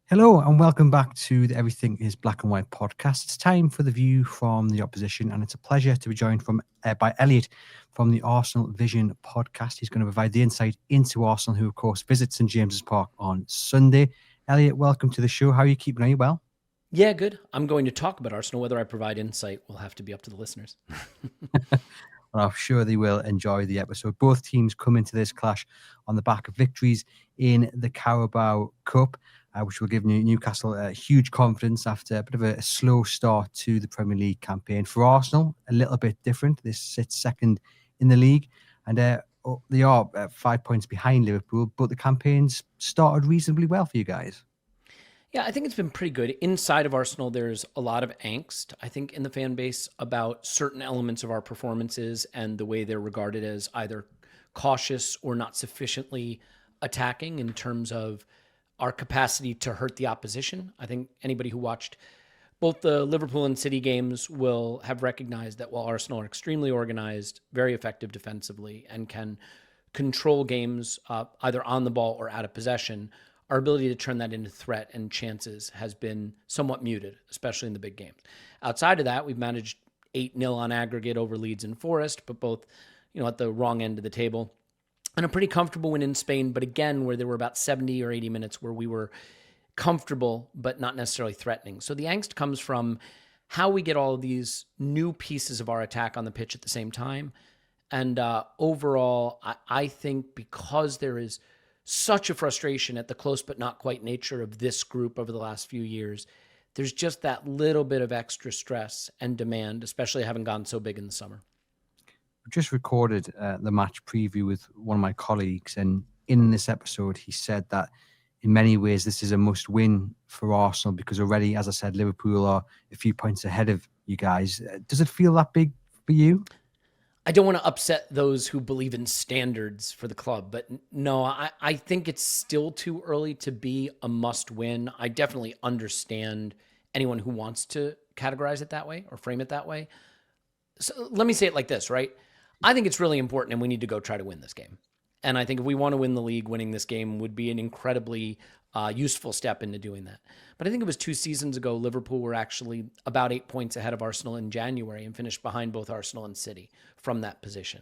Hello and welcome back to the Everything is Black and White podcast. It's time for the view from the opposition, and it's a pleasure to be joined by Elliot from the Arsenal Vision podcast. He's going to provide the insight into Arsenal, who, of course, visits St James's Park on Sunday. Elliot, welcome to the show. How are you keeping? Are you well? Yeah, good. I'm going to talk about Arsenal. Whether I provide insight will have to be up to the listeners. Well, I'm sure they will enjoy the episode. Both teams come into this clash on the back of victories in the Carabao Cup, which will give Newcastle huge confidence after a bit of a slow start to the Premier League campaign. For Arsenal, a little bit different. This sits second in the league, and they are 5 points behind Liverpool, but the campaign's started reasonably well for you guys. Yeah, I think it's been pretty good. Inside of Arsenal, there's a lot of angst, I think, in the fan base about certain elements of our performances and the way they're regarded as either cautious or not sufficiently attacking in terms of our capacity to hurt the opposition. I think anybody who watched both the Liverpool and City games will have recognized that while Arsenal are extremely organized, very effective defensively, and can control games either on the ball or out of possession, our ability to turn that into threat and chances has been somewhat muted, especially in the big games. Outside of that, we've managed 8-0 on aggregate over Leeds and Forest, but both, at the wrong end of the table. And a pretty comfortable win in Spain, but again, where there were about 70 or 80 minutes where we were comfortable, but not necessarily threatening. So the angst comes from how we get all of these new pieces of our attack on the pitch at the same time. And overall, I think because there is such a frustration at the close but not quite nature of this group over the last few years, there's just that little bit of extra stress and demand, especially having gone so big in the summer. I've just recorded the match preview with one of my colleagues, and in this episode, he said that in many ways this is a must-win for Arsenal because already, as I said, Liverpool are a few points ahead of you guys. Does it feel that big for you? I don't want to upset those who believe in standards for the club, but no, I think it's still too early to be a must win. I definitely understand anyone who wants to categorize it that way or frame it that way. So let me say it like this, right? I think it's really important and we need to go try to win this game. And I think if we want to win the league, winning this game would be an incredibly useful step into doing that. But I think it was 2 seasons ago, Liverpool were actually about 8 points ahead of Arsenal in January and finished behind both Arsenal and City from that position.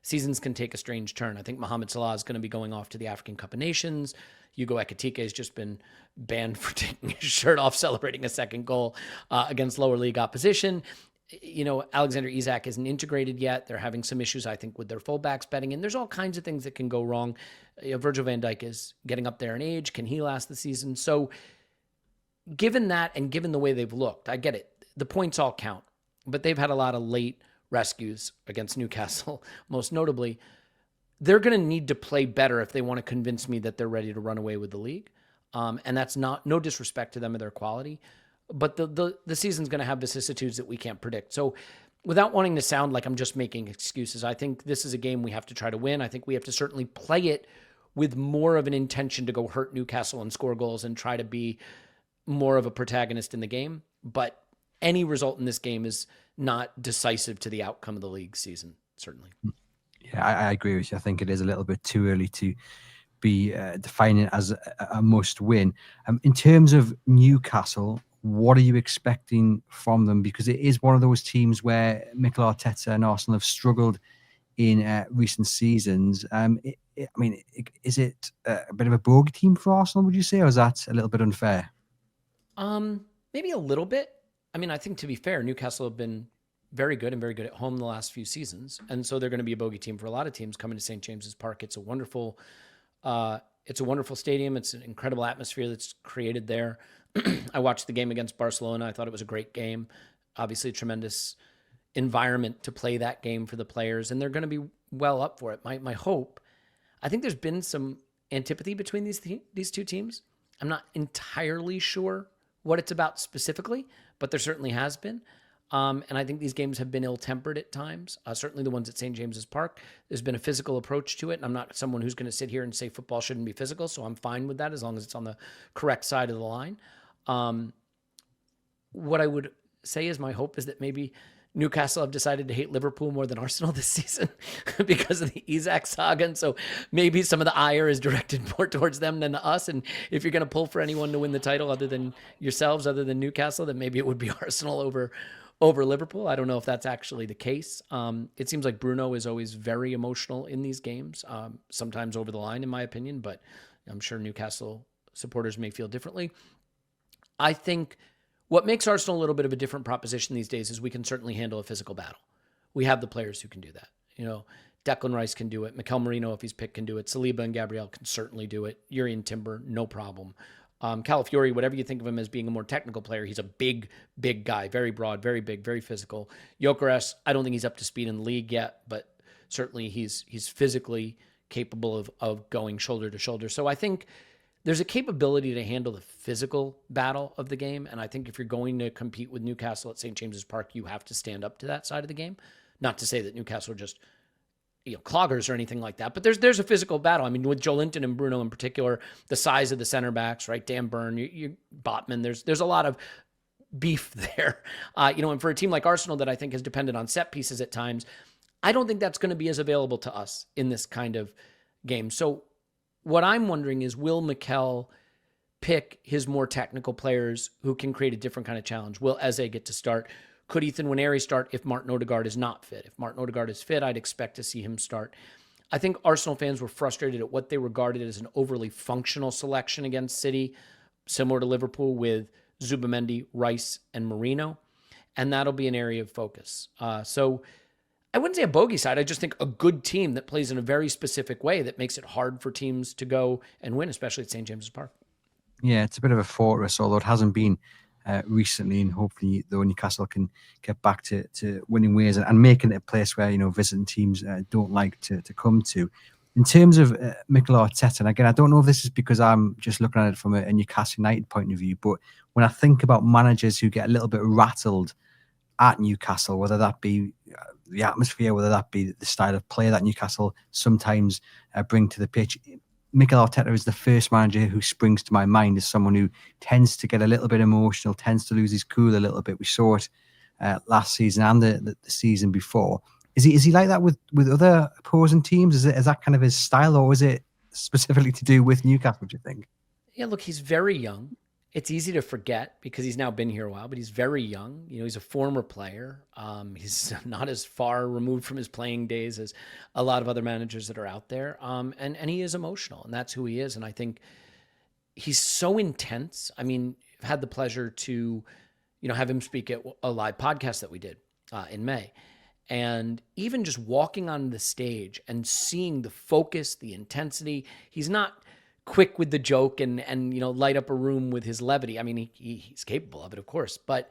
Seasons can take a strange turn. I think Mohamed Salah is going to be going off to the African Cup of Nations. Hugo Ekitike has just been banned for taking his shirt off, celebrating a second goal against lower league opposition. Alexander Isak isn't integrated yet. They're having some issues, I think, with their fullbacks betting. And there's all kinds of things that can go wrong. Virgil van Dijk is getting up there in age. Can he last the season? So given that and given the way they've looked, I get it. The points all count. But they've had a lot of late rescues against Newcastle, most notably. They're going to need to play better if they want to convince me that they're ready to run away with the league. And that's no disrespect to them or their quality. But the season's going to have vicissitudes that we can't predict. So without wanting to sound like I'm just making excuses, I think this is a game we have to try to win. I think we have to certainly play it with more of an intention to go hurt Newcastle and score goals and try to be more of a protagonist in the game. But any result in this game is not decisive to the outcome of the league season, certainly. Yeah, I agree with you. I think it is a little bit too early to be defining it as a must-win. In terms of Newcastle, what are you expecting from them? Because it is one of those teams where Mikel Arteta and Arsenal have struggled in recent seasons. Is it a bit of a bogey team for Arsenal, would you say, or is that a little bit unfair? Maybe a little bit. I mean, I think to be fair, Newcastle have been very good and very good at home the last few seasons. And so they're going to be a bogey team for a lot of teams coming to St. James's Park. It's a wonderful stadium. It's an incredible atmosphere that's created there. I watched the game against Barcelona. I thought it was a great game. Obviously, a tremendous environment to play that game for the players, and they're going to be well up for it. My hope, I think there's been some antipathy between these two teams. I'm not entirely sure what it's about specifically, but there certainly has been. And I think these games have been ill-tempered at times. Certainly the ones at St. James's Park. There's been a physical approach to it, and I'm not someone who's going to sit here and say football shouldn't be physical, so I'm fine with that as long as it's on the correct side of the line. What I would say is my hope is that maybe Newcastle have decided to hate Liverpool more than Arsenal this season because of the Isak saga. And so maybe some of the ire is directed more towards them than us. And if you're going to pull for anyone to win the title other than yourselves, other than Newcastle, then maybe it would be Arsenal over Liverpool. I don't know if that's actually the case. It seems like Bruno is always very emotional in these games, sometimes over the line, in my opinion, but I'm sure Newcastle supporters may feel differently. I think what makes Arsenal a little bit of a different proposition these days is we can certainly handle a physical battle. We have the players who can do that. Declan Rice can do it. Mikel Merino, if he's picked, can do it. Saliba and Gabriel can certainly do it. Yuri and Timber, no problem. Calafiori, whatever you think of him as being a more technical player, he's a big guy, very broad, very big, very physical. Gyökeres, I don't think he's up to speed in the league yet, but certainly he's physically capable of going shoulder to shoulder. So I think there's a capability to handle the physical battle of the game. And I think if you're going to compete with Newcastle at St. James's Park, you have to stand up to that side of the game. Not to say that Newcastle are just cloggers or anything like that, but there's a physical battle. I mean, with Joelinton and Bruno in particular, the size of the center backs, right? Dan Burn, Botman, there's a lot of beef there. And for a team like Arsenal that I think has depended on set pieces at times, I don't think that's going to be as available to us in this kind of game. So what I'm wondering is, will Mikel pick his more technical players who can create a different kind of challenge? Will Eze get to start? Could Ethan Nwaneri start if Martin Odegaard is not fit? If Martin Odegaard is fit, I'd expect to see him start. I think Arsenal fans were frustrated at what they regarded as an overly functional selection against City, similar to Liverpool with Zubimendi, Rice, and Merino. And that'll be an area of focus. So I wouldn't say a bogey side. I just think a good team that plays in a very specific way that makes it hard for teams to go and win, especially at St. James's Park. Yeah, it's a bit of a fortress, although it hasn't been recently, and hopefully though Newcastle can get back to winning ways and making it a place where visiting teams don't like to come to. In terms of Mikel Arteta, and again, I don't know if this is because I'm just looking at it from a Newcastle United point of view, but when I think about managers who get a little bit rattled at Newcastle, whether that be the atmosphere, whether that be the style of play that Newcastle sometimes bring to the pitch, Mikel Arteta is the first manager who springs to my mind as someone who tends to get a little bit emotional, tends to lose his cool a little bit. We saw it last season and the season before. Is he like that with other opposing teams? Is that kind of his style, or is it specifically to do with Newcastle, do you think? Yeah, look, he's very young. It's easy to forget because he's now been here a while, but he's very young. He's a former player. He's not as far removed from his playing days as a lot of other managers that are out there. And he is emotional, and that's who he is. And I think he's so intense. I mean, I've had the pleasure to, have him speak at a live podcast that we did in May. And even just walking on the stage and seeing the focus, the intensity, he's not quick with the joke and light up a room with his levity. I mean, he's capable of it, of course, but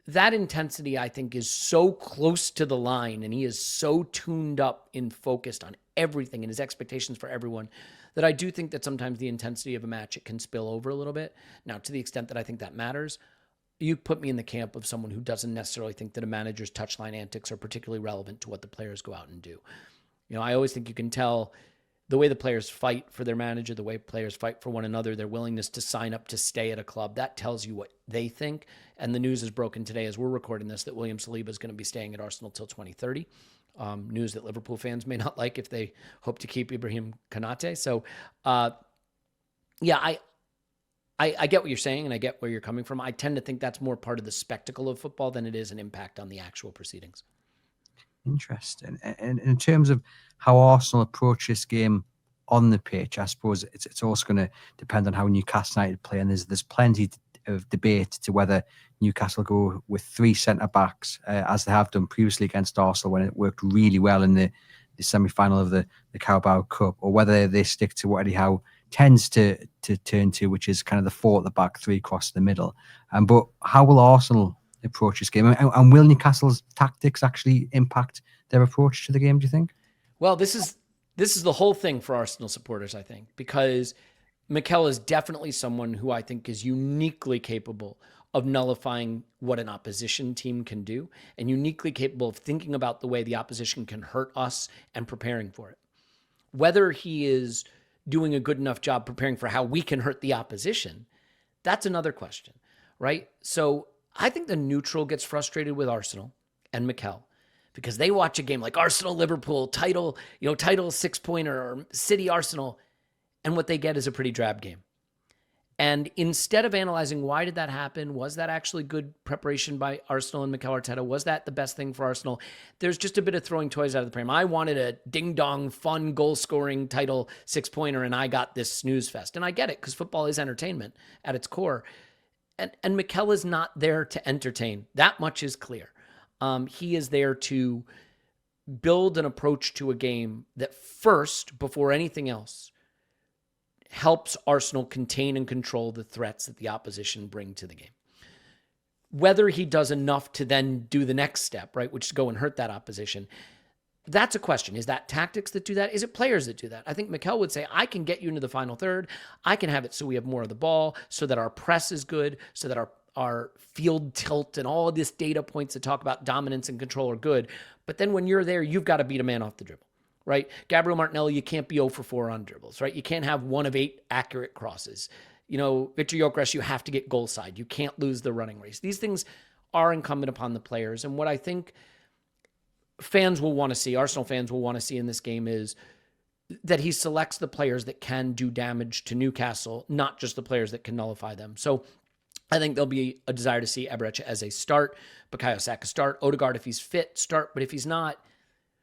that intensity, I think, is so close to the line, and he is so tuned up and focused on everything and his expectations for everyone, that I do think that sometimes the intensity of a match, it can spill over a little bit. Now, to the extent that I think that matters, you put me in the camp of someone who doesn't necessarily think that a manager's touchline antics are particularly relevant to what the players go out and do. I always think you can tell the way the players fight for their manager, the way players fight for one another, their willingness to sign up to stay at a club, that tells you what they think. And the news is broken today as we're recording this that William Saliba is going to be staying at Arsenal till 2030. News that Liverpool fans may not like if they hope to keep Ibrahim Konate. So, I get what you're saying, and I get where you're coming from. I tend to think that's more part of the spectacle of football than it is an impact on the actual proceedings. Interesting. And in terms of how Arsenal approach this game on the pitch, I suppose it's also going to depend on how Newcastle United play. And there's plenty of debate to whether Newcastle go with three centre-backs, as they have done previously against Arsenal when it worked really well in the semi-final of the Carabao Cup, or whether they stick to what Eddie Howe tends to turn to, which is kind of the four at the back, three across the middle. But how will Arsenal approach this game, and will Newcastle's tactics actually impact their approach to the game, do you think? Well, this is the whole thing for Arsenal supporters, I think, because Mikel is definitely someone who I think is uniquely capable of nullifying what an opposition team can do, and uniquely capable of thinking about the way the opposition can hurt us and preparing for it. Whether he is doing a good enough job preparing for how we can hurt the opposition, that's another question, right? So I think the neutral gets frustrated with Arsenal, and Mikel, because they watch a game like Arsenal, Liverpool, title 6-pointer, or City, Arsenal, and what they get is a pretty drab game. And instead of analyzing why did that happen, was that actually good preparation by Arsenal and Mikel Arteta? Was that the best thing for Arsenal? There's just a bit of throwing toys out of the pram. I wanted a ding-dong, fun, goal-scoring title 6-pointer, and I got this snooze fest. And I get it, because football is entertainment at its core. And Mikel is not there to entertain. That much is clear. He is there to build an approach to a game that first, before anything else, helps Arsenal contain and control the threats that the opposition bring to the game. Whether he does enough to then do the next step, right, which is go and hurt that opposition, that's a question. Is that tactics that do that? Is it players that do that? I think Mikel would say, I can get you into the final third. I can have it so we have more of the ball, so that our press is good, so that our field tilt and all of this data points that talk about dominance and control are good. But then when you're there, you've got to beat a man off the dribble. Right? Gabriel Martinelli, you can't be 0 for 4 on dribbles, right? You can't have 1 of 8 accurate crosses. Victor Gyökeres, you have to get goal side. You can't lose the running race. These things are incumbent upon the players. And what I think fans will want to see, Arsenal fans will want to see in this game, is that he selects the players that can do damage to Newcastle, not just the players that can nullify them. So I think there'll be a desire to see Eberechi as a start, Bukayo Saka start, Odegaard, if he's fit, start. But if he's not,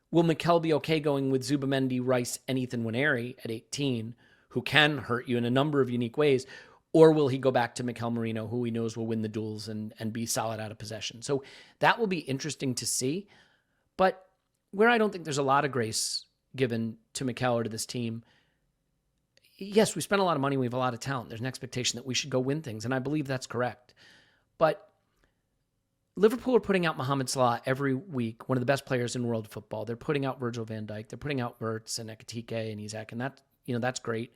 will Mikel be okay going with Zubamendi, Rice, and Ethan Nwaneri at 18, who can hurt you in a number of unique ways? Or will he go back to Mikel Merino, who he knows will win the duels and be solid out of possession? So that will be interesting to see. But where I don't think there's a lot of grace given to Mikel or to this team, yes, we spent a lot of money. We have a lot of talent. There's an expectation that we should go win things, and I believe that's correct. But Liverpool are putting out Mohamed Salah every week, one of the best players in world football. They're putting out Virgil van Dijk. They're putting out Wirtz and Ekitike and Isak, and that's great.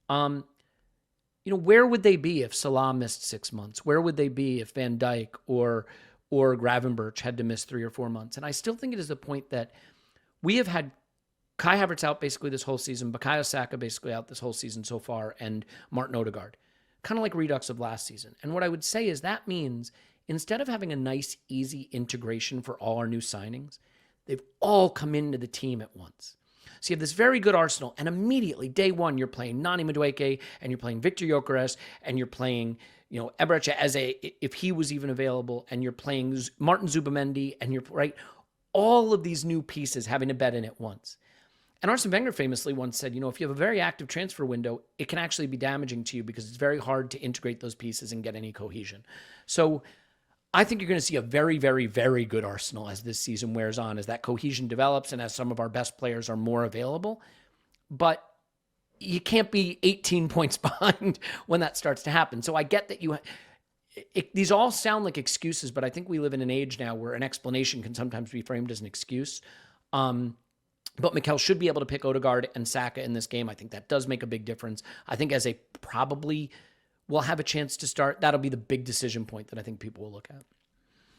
Where would they be if Salah missed 6 months? Where would they be if Van Dijk or Gravenberch had to miss 3 or 4 months? And I still think it is the point that we have had Kai Havertz out basically this whole season, Bukayo Saka basically out this whole season so far, and Martin Odegaard, kind of like redux of last season. And what I would say is that means instead of having a nice, easy integration for all our new signings, they've all come into the team at once. So you have this very good Arsenal, and immediately, day one, you're playing Nani Madueke, and you're playing Victor Gyökeres, and you're playing, Eberechi if he was even available, and you're playing Martin Zubamendi, and you're, right, all of these new pieces having a bet in at once. And Arsene Wenger famously once said, if you have a very active transfer window, it can actually be damaging to you because it's very hard to integrate those pieces and get any cohesion. So I think you're going to see a very, very, very good Arsenal as this season wears on, as that cohesion develops and as some of our best players are more available. But you can't be 18 points behind when that starts to happen. So I get that these all sound like excuses, but I think we live in an age now where an explanation can sometimes be framed as an excuse. But Mikel should be able to pick Odegaard and Saka in this game. I think that does make a big difference. I think as a probably will have a chance to start, that'll be the big decision point that I think people will look at.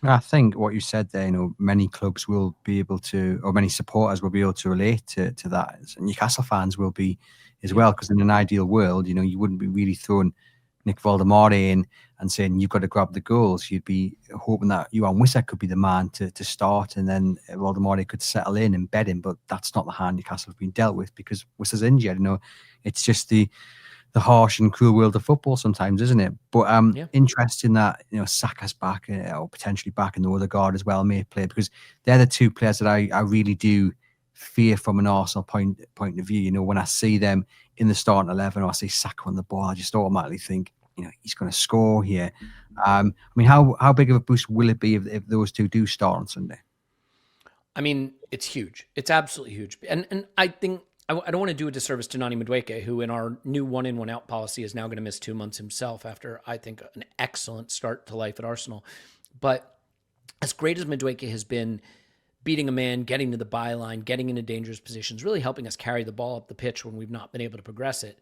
I think what you said there, many clubs will be able to, or many supporters will be able to relate to that. And Newcastle fans will be as well, because in an ideal world, you wouldn't be really throwing Nick Voldemort in and saying you've got to grab the goals. You'd be hoping that Johan Wissa could be the man to start, and then Voldemort could settle in and bed him. But that's not the hand Newcastle have been dealt with, because Wissa's injured. It's just the harsh and cruel world of football sometimes, isn't it? But interesting that Saka's back, or potentially back, and Odegaard as well may play, because they're the two players that I really do fear from an Arsenal point of view. When I see them in the starting 11, or I see Saka on the ball, I just automatically think he's going to score here. How big of a boost will it be if those two do start on Sunday? It's huge. It's absolutely huge, and I think. I don't want to do a disservice to Nani Madueke, who in our new 1-in, 1-out policy is now going to miss 2 months himself after, I think, an excellent start to life at Arsenal. But as great as Madueke has been, beating a man, getting to the byline, getting into dangerous positions, really helping us carry the ball up the pitch when we've not been able to progress it,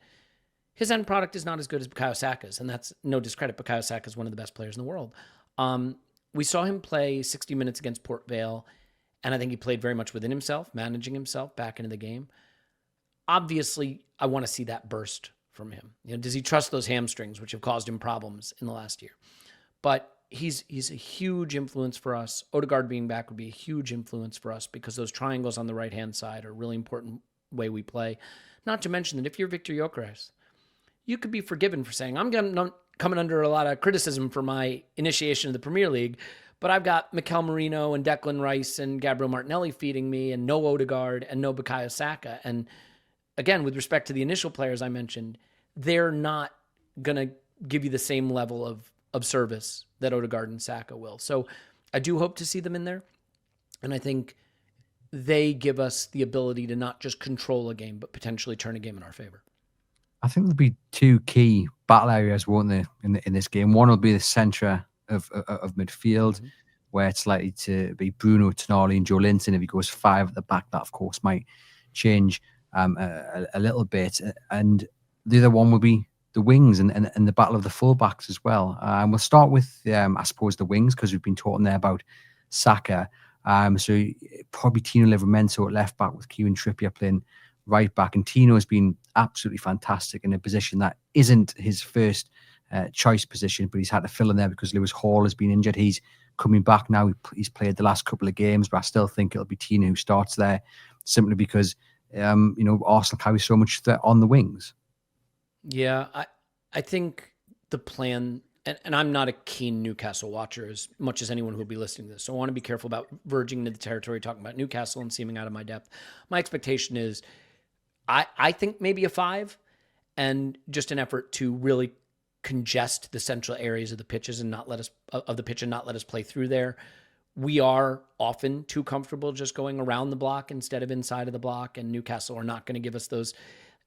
his end product is not as good as Bukayo Saka's, and that's no discredit. Bukayo Saka is one of the best players in the world. We saw him play 60 minutes against Port Vale, and I think he played very much within himself, managing himself back into the game. Obviously, I want to see that burst from him. Does he trust those hamstrings, which have caused him problems in the last year? But he's a huge influence for us. Odegaard being back would be a huge influence for us because those triangles on the right-hand side are a really important way we play. Not to mention that if you're Victor Gyökeres, you could be forgiven for saying, I'm coming under a lot of criticism for my initiation of the Premier League, but I've got Mikel Merino and Declan Rice and Gabriel Martinelli feeding me and no Odegaard and no Bukayo Saka. And again, with respect to the initial players I mentioned, they're not going to give you the same level of service that Odegaard and Saka will. So I do hope to see them in there. And I think they give us the ability to not just control a game, but potentially turn a game in our favor. I think there'll be two key battle areas, won't there, in this game? One will be the centre of midfield, where it's likely to be Bruno, Tonali, and Joe Linton. If he goes 5 at the back, that of course might change a little bit. And the other one will be the wings and the battle of the fullbacks as well. And we'll start with, I suppose, the wings, because we've been talking there about Saka. So probably Tino Livramento at left back, with Kieran Trippier playing right back. And Tino has been absolutely fantastic in a position that isn't his first choice position, but he's had to fill in there because Lewis Hall has been injured. He's coming back now. He's played the last couple of games, but I still think it'll be Tino who starts there, simply because Arsenal carry so much threat on the wings. Yeah, I think the plan, and I'm not a keen Newcastle watcher as much as anyone who will be listening to this, so I want to be careful about verging into the territory talking about Newcastle and seeming out of my depth. My expectation is I think maybe a 5, and just an effort to really congest the central areas of the pitches and not let us play through there. We are often too comfortable just going around the block instead of inside of the block, and Newcastle are not going to give us those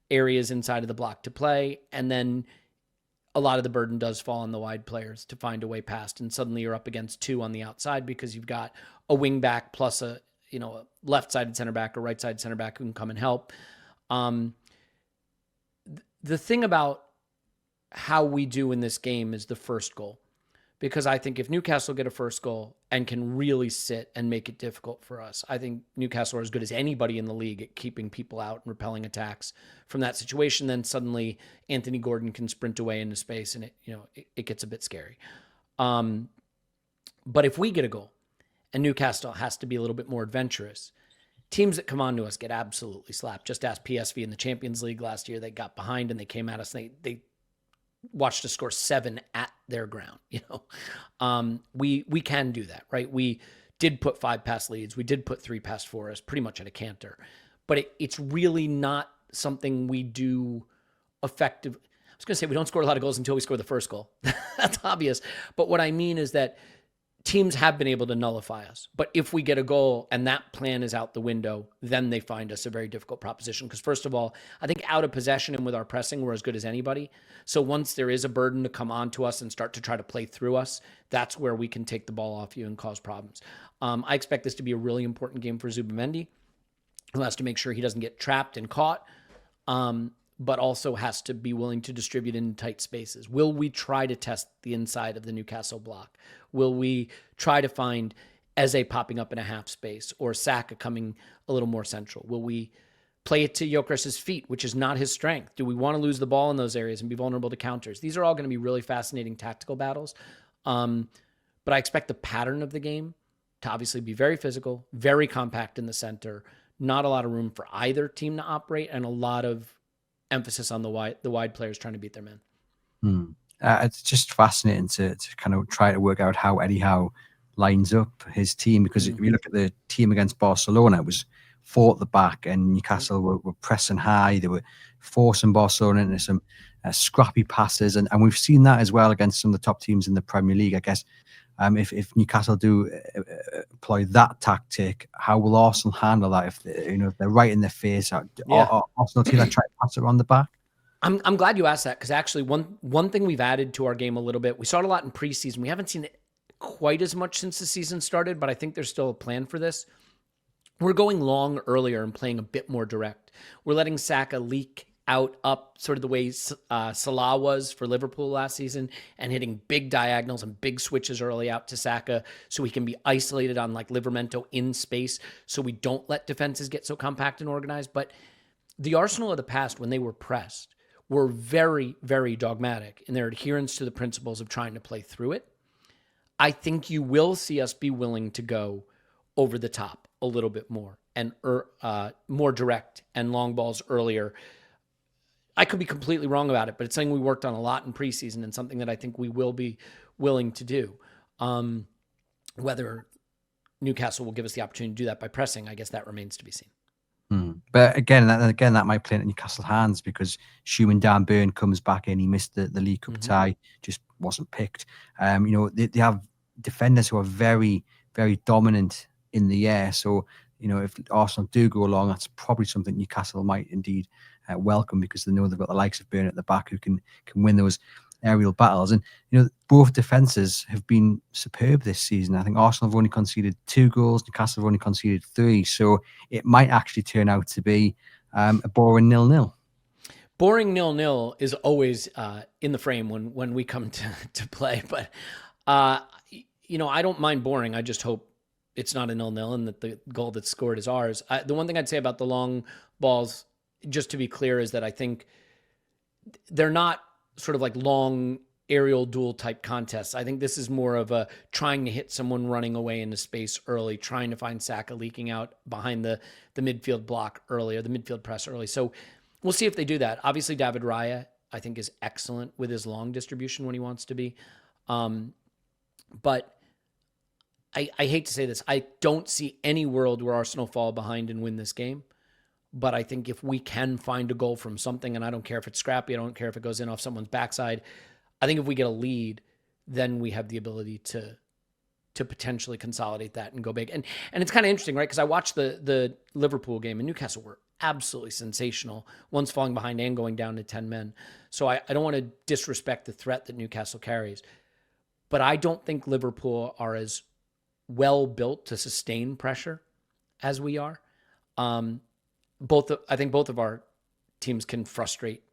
areas inside of the block to play. And then a lot of the burden does fall on the wide players to find a way past, and suddenly you're up against 2 on the outside because you've got a wing back plus a left-sided center back or right-sided center back who can come and help. The thing about how we do in this game is the first goal, because I think if Newcastle get a first goal and can really sit and make it difficult for us, I think Newcastle are as good as anybody in the league at keeping people out and repelling attacks from that situation. Then suddenly Anthony Gordon can sprint away into space, and it gets a bit scary. But if we get a goal and Newcastle has to be a little bit more adventurous, teams that come on to us get absolutely slapped. Just ask PSV in the Champions League last year. They got behind and they came at us. They watched us score 7 at their ground. We can do that, right? We did put 5 past leads. We did put 3 past Forest, pretty much at a canter. But it's really not something we do effective. I was going to say we don't score a lot of goals until we score the first goal. That's obvious. But what I mean is that teams have been able to nullify us. But if we get a goal and that plan is out the window, then they find us a very difficult proposition. Because first of all, I think out of possession and with our pressing, we're as good as anybody. So once there is a burden to come onto us and start to try to play through us, that's where we can take the ball off you and cause problems. I expect this to be a really important game for Zubimendi, who has to make sure he doesn't get trapped and caught, but also has to be willing to distribute in tight spaces. Will we try to test the inside of the Newcastle block? Will we try to find Eze popping up in a half space or Saka coming a little more central? Will we play it to Gyökeres' feet, which is not his strength? Do we want to lose the ball in those areas and be vulnerable to counters? These are all going to be really fascinating tactical battles. But I expect the pattern of the game to obviously be very physical, very compact in the center, not a lot of room for either team to operate, and a lot of emphasis on the wide players trying to beat their men. It's just fascinating to kind of try to work out how Eddie Howe lines up his team, because if you look at the team against Barcelona, it was 4 at the back, and Newcastle were pressing high. They were forcing Barcelona into some scrappy passes, and we've seen that as well against some of the top teams in the Premier League. I guess if Newcastle do employ that tactic, how will Arsenal handle that? If they're right in their face, are Arsenal team that try to pass it around the back? I'm glad you asked that, because actually one thing we've added to our game a little bit, we saw it a lot in preseason. We haven't seen it quite as much since the season started, but I think there's still a plan for this. We're going long earlier and playing a bit more direct. We're letting Saka leak out up sort of the way Salah was for Liverpool last season, and hitting big diagonals and big switches early out to Saka so he can be isolated on like Livramento in space, so we don't let defenses get so compact and organized. But the Arsenal of the past, when they were pressed, were very, very dogmatic in their adherence to the principles of trying to play through it. I think you will see us be willing to go over the top a little bit more and more direct and long balls earlier. I could be completely wrong about it, but it's something we worked on a lot in preseason and something that I think we will be willing to do. Whether Newcastle will give us the opportunity to do that by pressing, I guess that remains to be seen. But again, that might play into Newcastle hands, because Schumann Dan Burn comes back in. He missed the League Cup tie, just wasn't picked. They have defenders who are very, very dominant in the air. So, if Arsenal do go along, that's probably something Newcastle might indeed welcome, because they know they've got the likes of Burn at the back who can win those aerial battles. And both defenses have been superb this season. I think Arsenal have only conceded 2 goals, Newcastle have only conceded 3, so it might actually turn out to be a boring 0-0. Boring 0-0 is always in the frame when we come to play, but I don't mind boring. I just hope it's not a 0-0 and that the goal that's scored is ours. The one thing I'd say about the long balls, just to be clear, is that I think they're not sort of like long aerial duel type contests. I think this is more of a trying to hit someone running away into space early, trying to find Saka leaking out behind the midfield block early, or the midfield press early. So we'll see if they do that. Obviously, David Raya, I think, is excellent with his long distribution when he wants to be. But I hate to say this, I don't see any world where Arsenal fall behind and win this game. But I think if we can find a goal from something, and I don't care if it's scrappy, I don't care if it goes in off someone's backside, I think if we get a lead, then we have the ability to potentially consolidate that and go big. And it's kind of interesting, right? Because I watched the Liverpool game, and Newcastle were absolutely sensational, once falling behind and going down to 10 men. So I don't want to disrespect the threat that Newcastle carries. But I don't think Liverpool are as well built to sustain pressure as we are. I think both of our teams can frustrate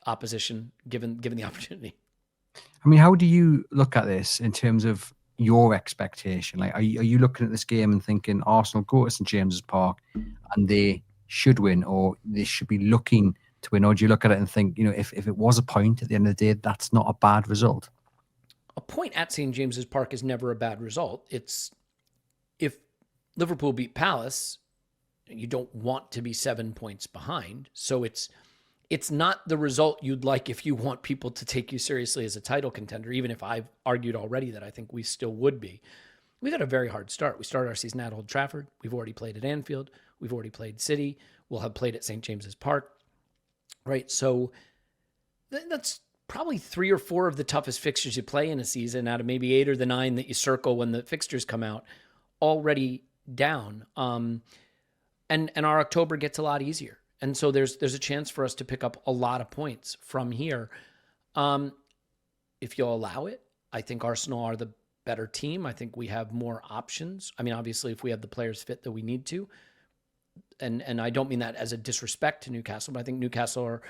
opposition given the opportunity. I mean, how do you look at this in terms of your expectation? Like, are you looking at this game and thinking Arsenal go to St James's Park and they should win, or they should be looking to win? Or do you look at it and think, if it was a point at the end of the day, that's not a bad result? A point at St James's Park is never a bad result. It's if Liverpool beat Palace, you don't want to be 7 points behind. So it's not the result you'd like if you want people to take you seriously as a title contender, even if I've argued already that I think we still would be. We've had a very hard start. We started our season at Old Trafford. We've already played at Anfield. We've already played City. We'll have played at St. James's Park, right? So that's probably 3 or 4 of the toughest fixtures you play in a season out of maybe 8 or the 9 that you circle when the fixtures come out, already down. And our October gets a lot easier. And so there's a chance for us to pick up a lot of points from here. If you'll allow it, I think Arsenal are the better team. I think we have more options. I mean, obviously, if we have the players fit that we need to. And I don't mean that as a disrespect to Newcastle, but I think Newcastle are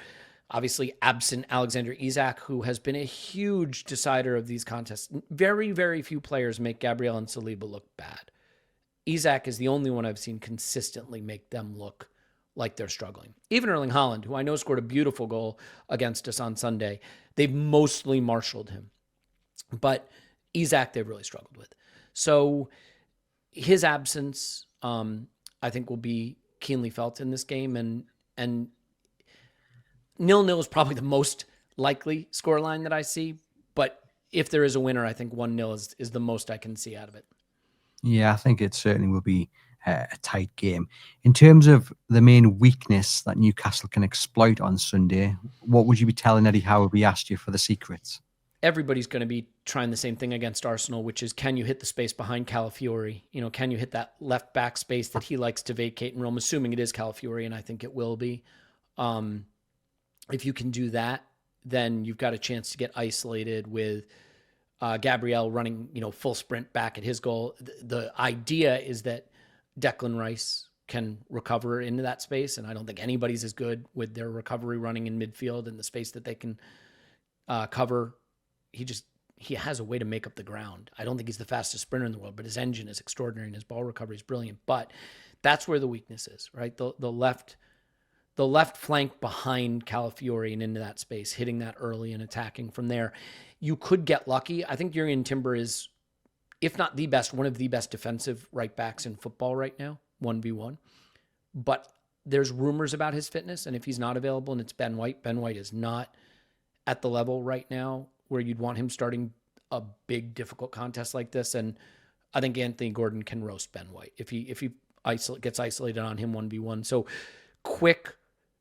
obviously absent Alexander Isak, who has been a huge decider of these contests. Very, very few players make Gabriel and Saliba look bad. Isak is the only one I've seen consistently make them look like they're struggling. Even Erling Haaland, who I know scored a beautiful goal against us on Sunday, they've mostly marshaled him. But Isak, they've really struggled with. So his absence, I think, will be keenly felt in this game. And 0-0 is probably the most likely scoreline that I see. But if there is a winner, I think 1-0 is the most I can see out of it. Yeah, I think it certainly will be a tight game. In terms of the main weakness that Newcastle can exploit on Sunday, what would you be telling Eddie Howe if he asked you for the secrets? Everybody's going to be trying the same thing against Arsenal, which is, can you hit the space behind Calafiori? Can you hit that left back space that he likes to vacate in Rome, assuming it is Calafiori, and I think it will be. If you can do that, then you've got a chance to get isolated with Gabriel running, full sprint back at his goal. The idea is that Declan Rice can recover into that space, and I don't think anybody's as good with their recovery running in midfield and the space that they can cover. He has a way to make up the ground. I don't think he's the fastest sprinter in the world, but his engine is extraordinary and his ball recovery is brilliant. But that's where the weakness is, right? The left flank behind Calafiori and into that space, hitting that early and attacking from there. You could get lucky. I think Jurrien Timber is if not the best, one of the best defensive right backs in football right now, 1v1. But there's rumors about his fitness, and if he's not available and it's Ben White is not at the level right now where you'd want him starting a big, difficult contest like this. And I think Anthony Gordon can roast Ben White if he gets isolated on him 1v1. So quick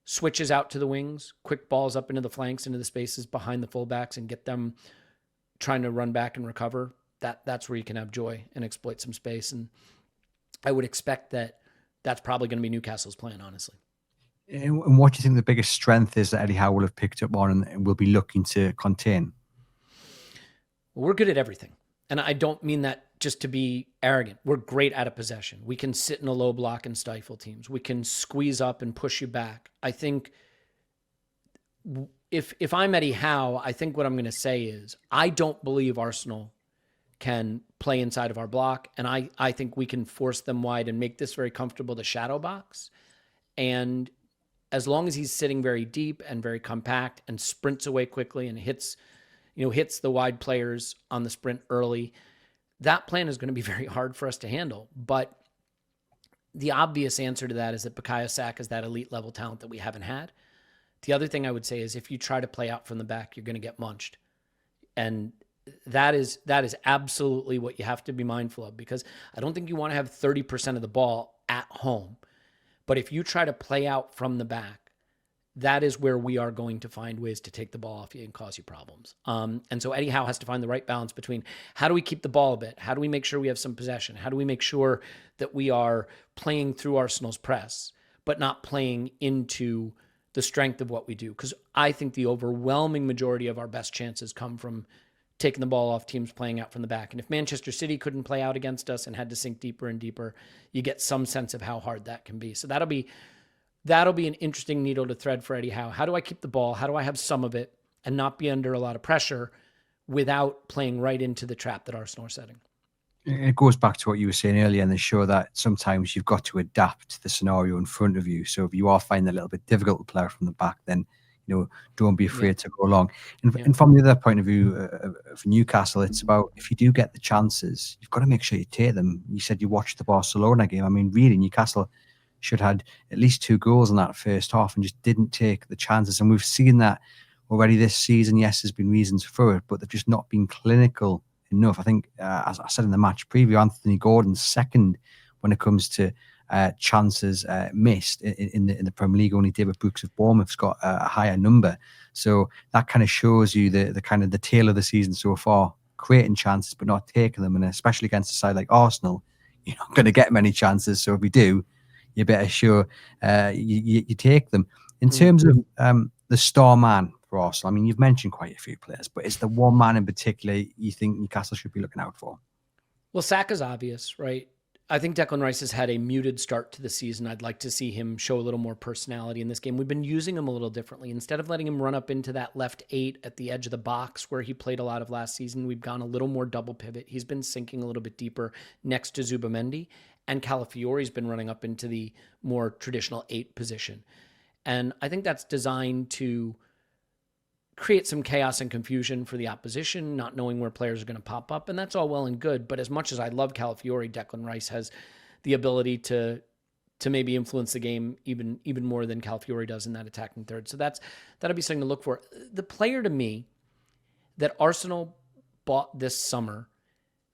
switches out to the wings, quick balls up into the flanks, into the spaces behind the fullbacks, and get them trying to run back and recover. That's where you can have joy and exploit some space. And I would expect that's probably going to be Newcastle's plan, honestly. And what do you think the biggest strength is that Eddie Howe will have picked up on and will be looking to contain? Well, we're good at everything. And I don't mean that just to be arrogant. We're great out of possession. We can sit in a low block and stifle teams. We can squeeze up and push you back. I think if I'm Eddie Howe, I think what I'm going to say is I don't believe Arsenal can play inside of our block. And I think we can force them wide and make this very comfortable to shadow box. And as long as he's sitting very deep and very compact and sprints away quickly and hits the wide players on the sprint early, that plan is going to be very hard for us to handle. But the obvious answer to that is that Bukayo Saka is that elite level talent that we haven't had. The other thing I would say is if you try to play out from the back, you're going to get munched. And that is absolutely what you have to be mindful of, because I don't think you want to have 30% of the ball at home. But if you try to play out from the back, that is where we are going to find ways to take the ball off you and cause you problems. And so Eddie Howe has to find the right balance between how do we keep the ball a bit? How do we make sure we have some possession? How do we make sure that we are playing through Arsenal's press, but not playing into the strength of what we do? Because I think the overwhelming majority of our best chances come from taking the ball off teams playing out from the back. And if Manchester City couldn't play out against us and had to sink deeper and deeper, you get some sense of how hard that can be. So that'll be an interesting needle to thread for Eddie Howe. How do I keep the ball? How do I have some of it and not be under a lot of pressure without playing right into the trap that Arsenal are setting? It goes back to what you were saying earlier in the show, that sometimes you've got to adapt to the scenario in front of you. So if you are finding it a little bit difficult to play from the back, then don't be afraid to go along. And from the other point of view of Newcastle, it's about if you do get the chances, you've got to make sure you take them. You said you watched the Barcelona game. I mean, really, Newcastle should have had at least 2 goals in that first half and just didn't take the chances. And we've seen that already this season. Yes, there's been reasons for it, but they've just not been clinical enough. I think, as I said in the match preview, Anthony Gordon's second when it comes to chances missed in the Premier League. Only David Brooks of Bournemouth's got a higher number. So that kind of shows you the kind of the tail of the season so far, creating chances but not taking them. And especially against a side like Arsenal, you're not going to get many chances. So if we do, you better sure you take them. In terms of the star man for Arsenal, I mean, you've mentioned quite a few players, but is there one man in particular you think Newcastle should be looking out for? Well, Saka's obvious, right? I think Declan Rice has had a muted start to the season. I'd like to see him show a little more personality in this game. We've been using him a little differently. Instead of letting him run up into that left 8 at the edge of the box where he played a lot of last season, we've gone a little more double pivot. He's been sinking a little bit deeper next to Zubamendi, and Calafiori's been running up into the more traditional 8 position. And I think that's designed to create some chaos and confusion for the opposition, not knowing where players are going to pop up. And that's all well and good. But as much as I love Calafiori, Declan Rice has the ability to maybe influence the game even more than Calafiori does in that attacking third. So that'll be something to look for. The player to me that Arsenal bought this summer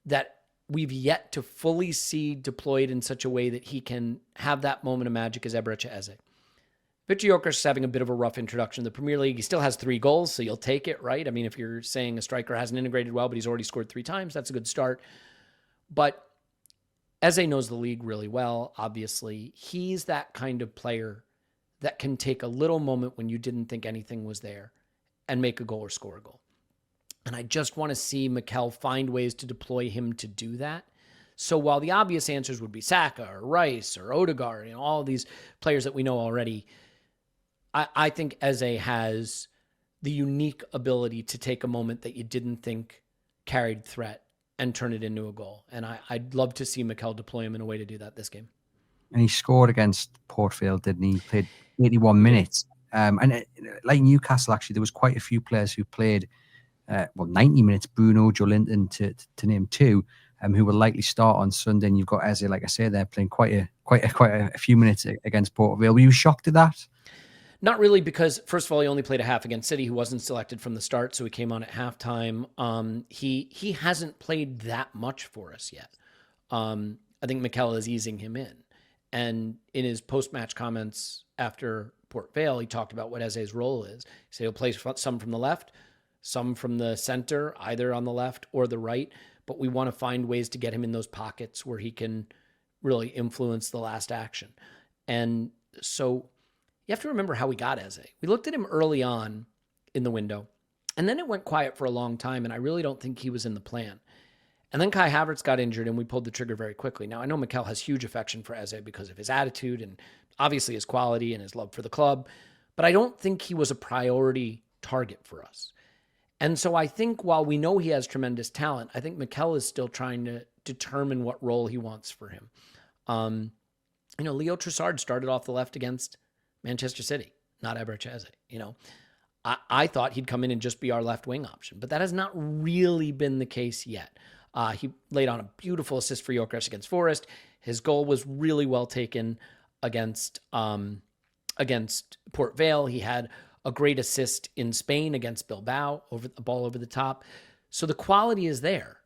that we've yet to fully see deployed in such a way that he can have that moment of magic is Eberechi Eze. Victor Gyökeres is having a bit of a rough introduction to the Premier League. He still has 3 goals, so you'll take it, right? I mean, if you're saying a striker hasn't integrated well, but he's already scored 3 times, that's a good start. But Eze knows the league really well, obviously. He's that kind of player that can take a little moment when you didn't think anything was there and make a goal or score a goal. And I just want to see Mikel find ways to deploy him to do that. So while the obvious answers would be Saka or Rice or Odegaard, all these players that we know already, I think Eze has the unique ability to take a moment that you didn't think carried threat and turn it into a goal. And I'd love to see Mikel deploy him in a way to do that this game. And he scored against Port Vale, didn't he? He played 81 minutes. Like Newcastle, actually, there was quite a few players who played 90 minutes. Bruno, Joe Linton, to name 2. who will likely start on Sunday. And you've got Eze, like I say, they're playing quite a few minutes against Port Vale. Were you shocked at that? Not really, because first of all, he only played a half against City, who wasn't selected from the start, so he came on at halftime. He hasn't played that much for us yet. I think Mikel is easing him in. And in his post-match comments after Port Vale, he talked about what Eze's role is. He said he'll play some from the left, some from the center, either on the left or the right. But we want to find ways to get him in those pockets where he can really influence the last action. And so you have to remember how we got Eze. We looked at him early on in the window, and then it went quiet for a long time, and I really don't think he was in the plan. And then Kai Havertz got injured, and we pulled the trigger very quickly. Now, I know Mikel has huge affection for Eze because of his attitude and obviously his quality and his love for the club, but I don't think he was a priority target for us. And so I think while we know he has tremendous talent, I think Mikel is still trying to determine what role he wants for him. Leo Trossard started off the left against Manchester City, not Eberechi Eze. I thought he'd come in and just be our left wing option, but that has not really been the case yet. He laid on a beautiful assist for Gyökeres against Forest. His goal was really well taken against Port Vale. He had a great assist in Spain against Bilbao, over the ball over the top. So the quality is there.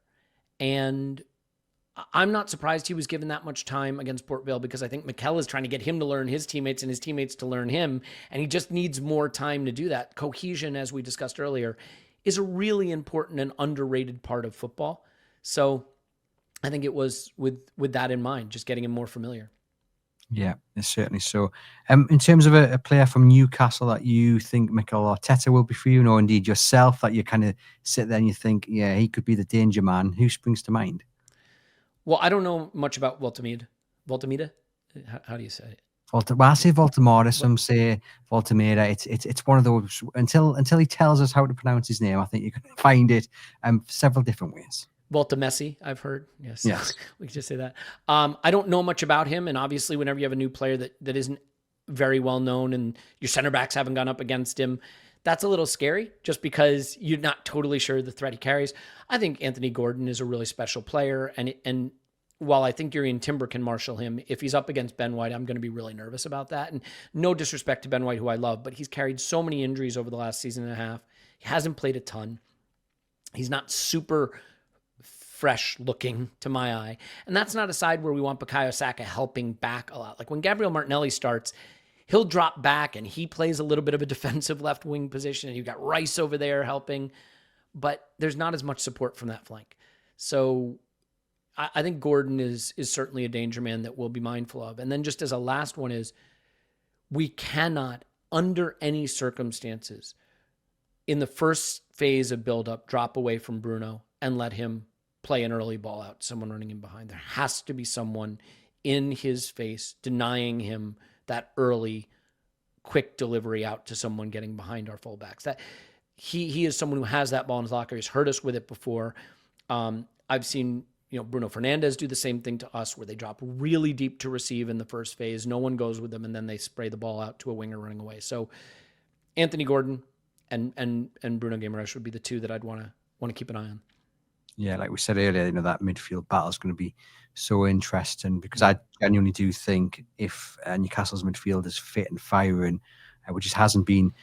And I'm not surprised he was given that much time against Port Vale, because I think Mikel is trying to get him to learn his teammates and his teammates to learn him. And he just needs more time to do that. Cohesion, as we discussed earlier, is a really important and underrated part of football. So I think it was with that in mind, just getting him more familiar. Yeah, certainly so. In terms of a player from Newcastle that you think Mikel Arteta will be for you, or indeed yourself, that you kind of sit there and you think, yeah, he could be the danger man, who springs to mind? Well, I don't know much about Voltamida. Voltamida? How do you say it? I say Voltamada, some say Voltameda. It's one of those, until he tells us how to pronounce his name, I think you can find it several different ways. Volta Messi, I've heard. Yes. We can just say that. I don't know much about him. And obviously, whenever you have a new player that isn't very well known and your center backs haven't gone up against him, that's a little scary, just because you're not totally sure the threat he carries. I think Anthony Gordon is a really special player. And while I think Jurrien Timber can marshal him, if he's up against Ben White, I'm going to be really nervous about that. And no disrespect to Ben White, who I love, but he's carried so many injuries over the last season and a half. He hasn't played a ton. He's not super fresh looking to my eye. And that's not a side where we want Bukayo Saka helping back a lot. Like when Gabriel Martinelli starts, he'll drop back and he plays a little bit of a defensive left wing position. And you've got Rice over there helping, but there's not as much support from that flank. So I think Gordon is certainly a danger man that we'll be mindful of. And then just as a last one is, we cannot, under any circumstances, in the first phase of build-up, drop away from Bruno and let him play an early ball out, someone running in behind. There has to be someone in his face denying him that early, quick delivery out to someone getting behind our fullbacks. That he is someone who has that ball in his locker. He's hurt us with it before. I've seen Bruno Fernandes do the same thing to us, where they drop really deep to receive in the first phase. No one goes with them, and then they spray the ball out to a winger running away. So Anthony Gordon and Bruno Guimaraes would be the two that I'd want to keep an eye on. Yeah, like we said earlier, that midfield battle is going to be so interesting, because I genuinely do think if Newcastle's midfield is fit and firing, which just hasn't been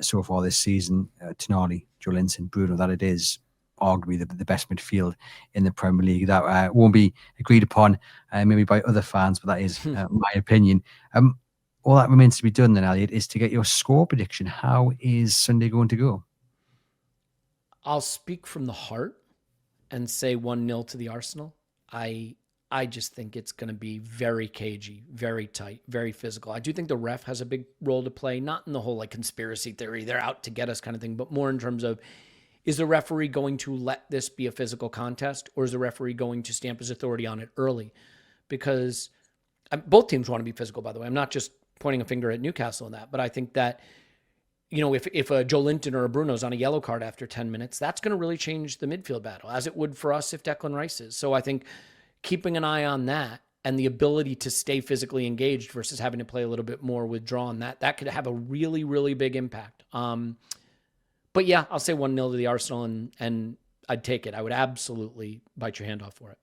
so far this season, Tonali, Joelinton, Bruno, that it is arguably the best midfield in the Premier League. That won't be agreed upon maybe by other fans, but that is my opinion. All that remains to be done then, Elliot, is to get your score prediction. How is Sunday going to go? I'll speak from the heart and say 1-0 to the Arsenal. I just think it's going to be very cagey, very tight, very physical. I do think the ref has a big role to play, not in the whole conspiracy theory, they're out to get us kind of thing, but more in terms of, is the referee going to let this be a physical contest, or is the referee going to stamp his authority on it early? Because both teams want to be physical, by the way. I'm not just pointing a finger at Newcastle in that, but I think that, if a Joelinton or a Bruno's on a yellow card after 10 minutes, that's going to really change the midfield battle, as it would for us if Declan Rice is. So I think keeping an eye on that and the ability to stay physically engaged versus having to play a little bit more withdrawn, that could have a really, really big impact. But yeah, I'll say 1-0 to the Arsenal, and I'd take it. I would absolutely bite your hand off for it.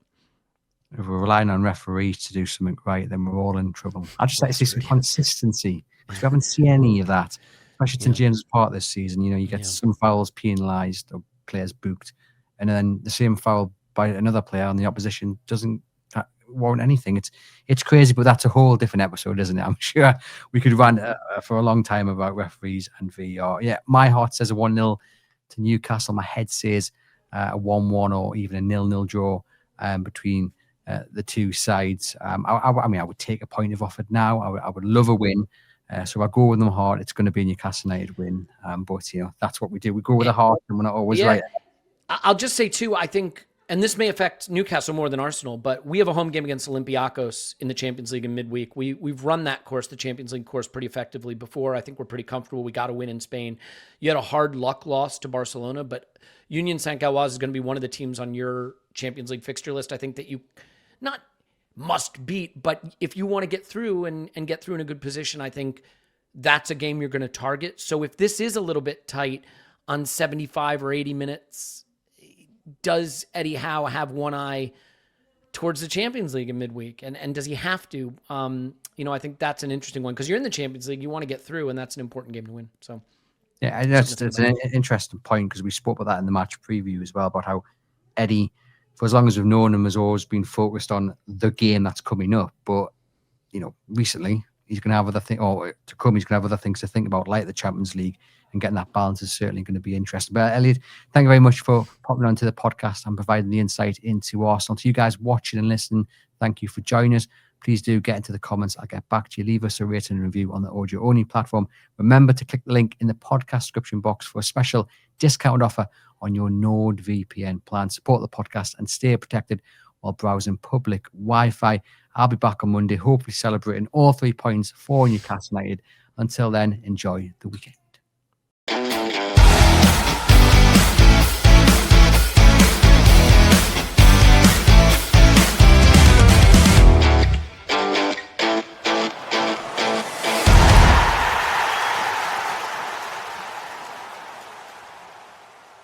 If we're relying on referees to do something right, then we're all in trouble. I'd just like to see some consistency, because we haven't seen any of that, especially St James Park this season. You get some fouls penalised or players booked, and then the same foul by another player on the opposition doesn't warrant anything. It's crazy, but that's a whole different episode, isn't it? I'm sure we could rant for a long time about referees and VAR. Yeah, my heart says a 1-0 to Newcastle. My head says a 1-1 or even a 0-0 draw between the two sides. I mean, I would take a point if offered now. I would love a win. So I go with my heart. It's going to be a Newcastle United win. But that's what we do. We go with the heart, and we're not always right. I'll just say too, I think, and this may affect Newcastle more than Arsenal, but we have a home game against Olympiacos in the Champions League in midweek. We've run that course, the Champions League course, pretty effectively before. I think we're pretty comfortable. We got to win in Spain. You had a hard luck loss to Barcelona, but Union St. Galois is going to be one of the teams on your Champions League fixture list. I think that you not must beat, but if you want to get through and get through in a good position, I think that's a game you're going to target. So if this is a little bit tight on 75 or 80 minutes, does Eddie Howe have one eye towards the Champions League in midweek? And does he have to? I think that's an interesting one, because you're in the Champions League, you want to get through, and that's an important game to win. So yeah, that's an interesting point, because we spoke about that in the match preview as well, about how Eddie, for as long as we've known him, has always been focused on the game that's coming up. But recently he's going to have other things, or to come, he's going to have other things to think about, like the Champions League, and getting that balance is certainly going to be interesting. But Elliot, thank you very much for popping onto the podcast and providing the insight into Arsenal. To you guys watching and listening, thank you for joining us. Please do get into the comments. I'll get back to you. Leave us a rating and review on the audio-only platform. Remember to click the link in the podcast description box for a special discount offer on your NordVPN plan. Support the podcast and stay protected while browsing public Wi-Fi. I'll be back on Monday, hopefully celebrating all 3 points for Newcastle United. Until then, enjoy the weekend.